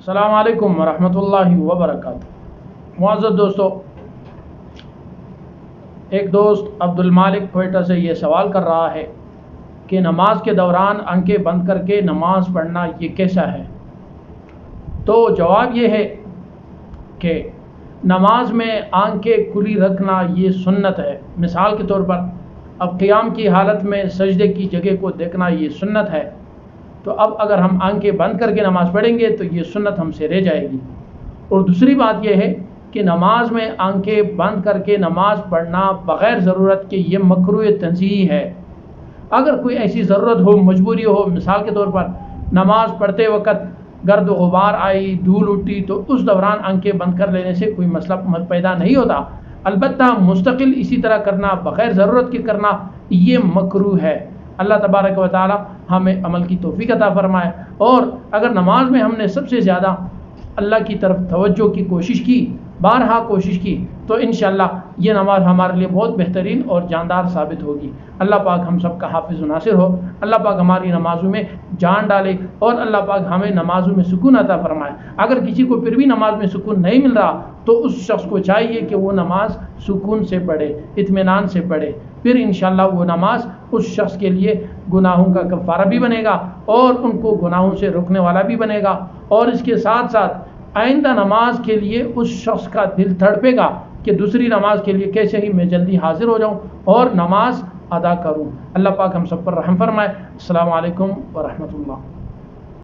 السلام علیکم ورحمۃ اللہ وبرکاتہ۔ معزز دوستو، ایک دوست عبد المالک کوئٹہ سے یہ سوال کر رہا ہے کہ نماز کے دوران آنکھیں بند کر کے نماز پڑھنا یہ کیسا ہے؟ تو جواب یہ ہے کہ نماز میں آنکھیں کھلی رکھنا یہ سنت ہے۔ مثال کے طور پر اب قیام کی حالت میں سجدے کی جگہ کو دیکھنا یہ سنت ہے، تو اب اگر ہم آنکھیں بند کر کے نماز پڑھیں گے تو یہ سنت ہم سے رہ جائے گی۔ اور دوسری بات یہ ہے کہ نماز میں آنکھیں بند کر کے نماز پڑھنا بغیر ضرورت کے یہ مکروہ تنزیہی ہے۔ اگر کوئی ایسی ضرورت ہو، مجبوری ہو، مثال کے طور پر نماز پڑھتے وقت گرد و غبار آئی، دھول اٹھی، تو اس دوران آنکھیں بند کر لینے سے کوئی مسئلہ پیدا نہیں ہوتا۔ البتہ مستقل اسی طرح کرنا، بغیر ضرورت کے کرنا، یہ مکروہ ہے۔ اللہ تبارک و تعالی ہمیں عمل کی توفیق عطا فرمائے۔ اور اگر نماز میں ہم نے سب سے زیادہ اللہ کی طرف توجہ کی کوشش کی، بارہا کوشش کی، تو انشاءاللہ یہ نماز ہمارے لیے بہت بہترین اور جاندار ثابت ہوگی۔ اللہ پاک ہم سب کا حافظ و ناصر ہو۔ اللہ پاک ہماری نمازوں میں جان ڈالے اور اللہ پاک ہمیں نمازوں میں سکون عطا فرمائے۔ اگر کسی کو پھر بھی نماز میں سکون نہیں مل رہا تو اس شخص کو چاہیے کہ وہ نماز سکون سے پڑھے، اطمینان سے پڑھے، پھر انشاءاللہ وہ نماز اس شخص کے لیے گناہوں کا کفارہ بھی بنے گا اور ان کو گناہوں سے روکنے والا بھی بنے گا، اور اس کے ساتھ ساتھ آئندہ نماز کے لیے اس شخص کا دل تڑپے گا کہ دوسری نماز کے لیے کیسے ہی میں جلدی حاضر ہو جاؤں اور نماز ادا کروں۔ اللہ پاک ہم سب پر رحم فرمائے۔ السلام علیکم ورحمۃ اللہ۔